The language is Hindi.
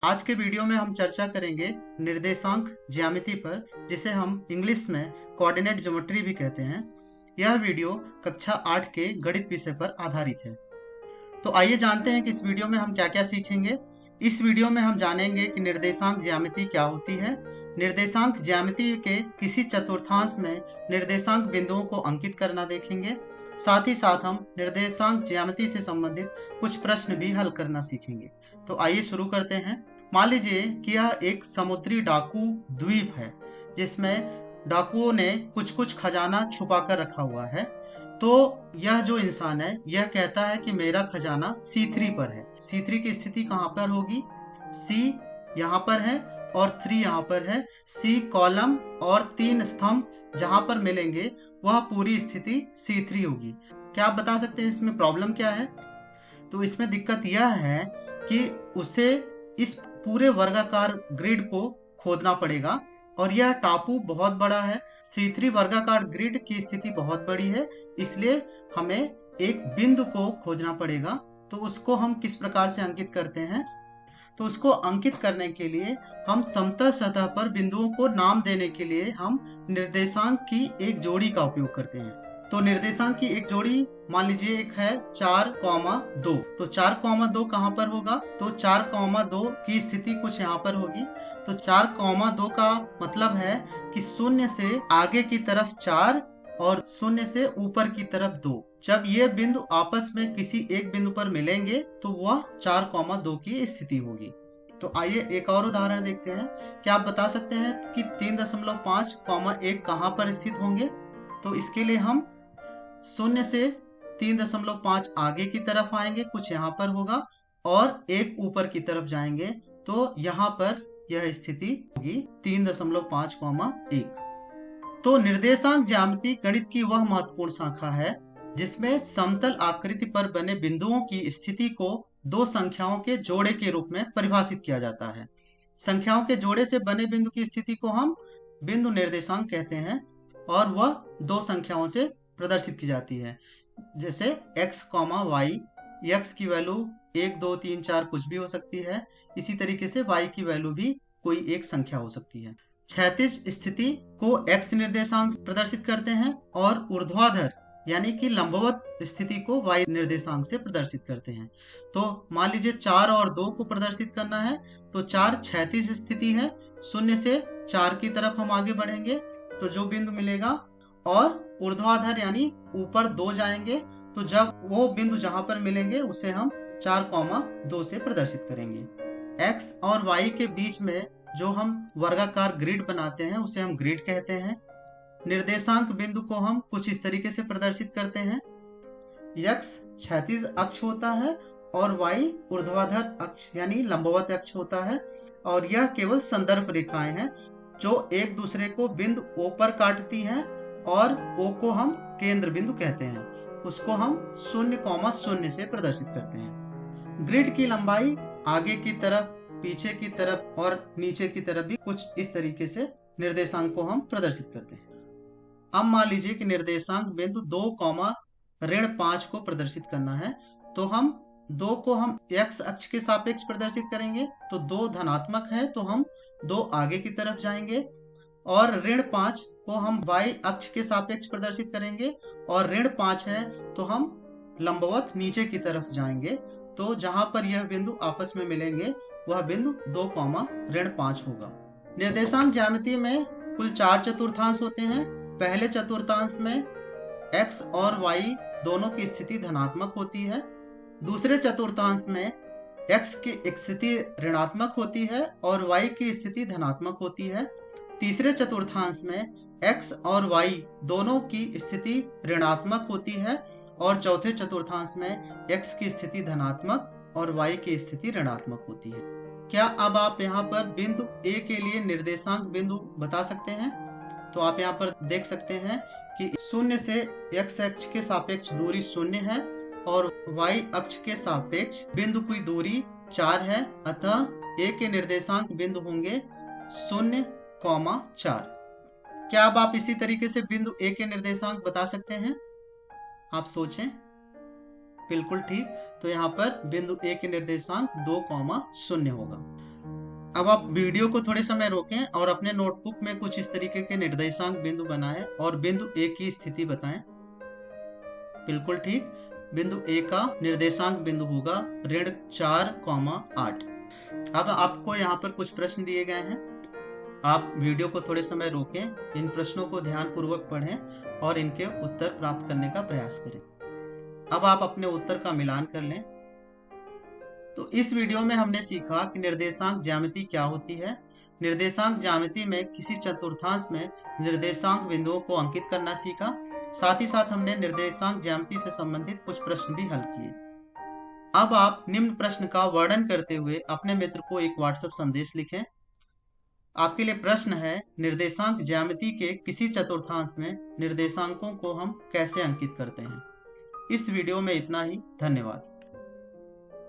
आज के वीडियो में हम चर्चा करेंगे निर्देशांक ज्यामिति पर, जिसे हम इंग्लिश में कोऑर्डिनेट ज्योमेट्री भी कहते हैं। यह वीडियो कक्षा 8 के गणित विषय पर आधारित है। तो आइए जानते हैं कि इस वीडियो में हम क्या क्या सीखेंगे। इस वीडियो में हम जानेंगे कि निर्देशांक ज्यामिति क्या होती है, निर्देशांक ज्यामिति के किसी चतुर्थांश में निर्देशांक बिंदुओं को अंकित करना देखेंगे। साथ ही साथ हम निर्देशांक ज्यामिति से संबंधित कुछ प्रश्न भी हल करना सीखेंगे। तो आइए शुरू करते हैं। मान लीजिए कि यह एक समुद्री डाकू द्वीप है, जिसमें डाकुओं ने कुछ कुछ खजाना छुपा कर रखा हुआ है। तो यह जो इंसान है, यह कहता है कि मेरा खजाना C3 पर है। C3 की स्थिति कहाँ पर होगी? C यहाँ पर है और 3 यहाँ पर है। C कॉलम और 3 स्तंभ जहाँ पर मिलेंगे वह पूरी स्थिति C3 होगी। क्या आप बता सकते हैं इसमें प्रॉब्लम क्या है? तो इसमें दिक्कत यह है कि उसे इस पूरे वर्गाकार ग्रिड को खोदना पड़ेगा और यह टापू बहुत बड़ा है। C3 वर्गाकार ग्रिड की स्थिति बहुत बड़ी है, इसलिए हमें एक बिंदु को खोजना पड़ेगा। तो उसको हम किस प्रकार से अंकित करते हैं? तो उसको अंकित करने के लिए हम समतल सतह पर बिंदुओं को नाम देने के लिए हम निर्देशांक की एक जोड़ी का उपयोग करते हैं। तो निर्देशांक की एक जोड़ी मान लीजिए एक है 4,2। तो 4,2 कहाँ पर होगा? तो 4,2 की स्थिति कुछ यहाँ पर होगी। तो 4,2 का मतलब है कि शून्य से आगे की तरफ 4 और शून्य से ऊपर की तरफ 2। जब ये बिंदु आपस में किसी एक बिंदु पर मिलेंगे तो वह 4,2 की स्थिति होगी। तो आइए एक और उदाहरण देखते हैं। क्या आप बता सकते हैं कि 3.5,1 कहाँ पर स्थित होंगे? तो इसके लिए हम शून्य से 3.5 आगे की तरफ आएंगे, कुछ यहाँ पर होगा, और एक ऊपर की तरफ जाएंगे तो यहाँ पर यह स्थिति होगी 3.5,1। तो निर्देशांक ज्यामिति गणित की वह महत्वपूर्ण शाखा है जिसमें समतल आकृति पर बने बिंदुओं की स्थिति को दो संख्याओं के जोड़े के रूप में परिभाषित किया जाता है। संख्याओं के जोड़े से बने बिंदु की स्थिति को हम बिंदु निर्देशांक कहते हैं और वह दो संख्याओं से प्रदर्शित की जाती है, जैसे x, y। x की वैल्यू 1, 2, 3, 4 कुछ भी हो सकती है। इसी तरीके से y की वैल्यू भी कोई एक संख्या हो सकती है। क्षैतिज स्थिति को x निर्देशांक प्रदर्शित करते हैं और ऊर्ध्वाधर यानी कि लंबवत स्थिति को y निर्देशांक से प्रदर्शित करते हैं। तो मान लीजिए 4 और 2 को प्रदर्शित करना है तो 4 क्षैतिज स्थिति है, शून्य से 4 की तरफ हम आगे बढ़ेंगे तो जो बिंदु मिलेगा, और ऊर्ध्वाधर यानी ऊपर 2 जाएंगे तो जब वो बिंदु जहां पर मिलेंगे उसे हम 4,2 से प्रदर्शित करेंगे। x और y के बीच में जो हम वर्गाकार ग्रिड बनाते हैं उसे हम ग्रिड कहते हैं। निर्देशांक बिंदु को हम कुछ इस तरीके से प्रदर्शित करते हैं। x क्षैतिज अक्ष होता है और y ऊर्ध्वाधर अक्ष यानी लंबवत अक्ष होता है, और यह केवल संदर्भ रेखाएं हैं जो एक दूसरे को बिंदु O पर काटती हैं, और O को हम केंद्र बिंदु कहते हैं। उसको हम 0,0 से प्रदर्शित करते हैं। ग्रिड की लंबाई आगे की तरफ, पीछे की तरफ और नीचे की तरफ भी कुछ इस तरीके से निर्देशांक को हम प्रदर्शित करते हैं। अब मान लीजिए कि निर्देशांक बिंदु 2,5 को प्रदर्शित करना है, तो हम 2 को हम x अक्ष के सापेक्ष प्रदर्शित करेंगे। तो 2 धनात्मक है तो हम 2 आगे की तरफ जाएंगे, और -5 को हम y अक्ष के सापेक्ष प्रदर्शित करेंगे, और -5 है तो हम लंबवत नीचे की तरफ जाएंगे। तो जहां पर यह बिंदु आपस में मिलेंगे वह बिंदु 2,5 होगा। निर्देशांक ज्यामिति में कुल 4 चतुर्थांश होते हैं। पहले चतुर्थांश में x और y दोनों की स्थिति धनात्मक होती है। दूसरे चतुर्थांश में x की स्थिति ऋणात्मक होती है और y की स्थिति धनात्मक होती है। तीसरे चतुर्थांश में x और y दोनों की स्थिति ऋणात्मक होती है, और चौथे चतुर्थांश में x की स्थिति धनात्मक और y की स्थिति ऋणात्मक होती है। क्या अब आप यहाँ पर बिंदु A के लिए निर्देशांक बिंदु बता सकते हैं? तो आप यहाँ पर देख सकते हैं कि शून्य से x अक्ष के सापेक्ष दूरी 0 है और y अक्ष के सापेक्ष बिंदु की दूरी 4 है। अतः A के निर्देशांक बिंदु होंगे 0,4। क्या अब आप इसी तरीके से बिंदु A के निर्देशांक बता सकते हैं? आप सोचें। बिल्कुल ठीक। तो यहाँ पर बिंदु A के निर्देशांक 2,0 होगा। अब आप वीडियो को थोड़े समय रोकें और अपने नोटबुक में कुछ इस तरीके के निर्देशांक बिंदु बनाएं और बिंदु ए की स्थिति बताएं। बिल्कुल ठीक, बिंदु ए का निर्देशांक बिंदु होगा ऋण 4, 8। अब आपको यहाँ पर कुछ प्रश्न दिए गए हैं। आप वीडियो को थोड़े समय रोकें, इन प्रश्नों को ध्यानपूर्वक पढ़ें और इनके उत्तर प्राप्त करने का प्रयास करें। अब आप अपने उत्तर का मिलान कर लें। तो इस वीडियो में हमने सीखा कि निर्देशांक ज्यामिति क्या होती है। निर्देशांक ज्यामिति में किसी चतुर्थांश में निर्देशांक बिंदुओं को अंकित करना सीखा। साथ ही साथ हमने निर्देशांक ज्यामिति से संबंधित कुछ प्रश्न भी हल किए। अब आप निम्न प्रश्न का वर्णन करते हुए अपने मित्र को एक व्हाट्सएप संदेश लिखें। आपके लिए प्रश्न है, निर्देशांक ज्यामिति के किसी चतुर्थांश में निर्देशांकों को हम कैसे अंकित करते हैं। इस वीडियो में इतना ही। धन्यवाद।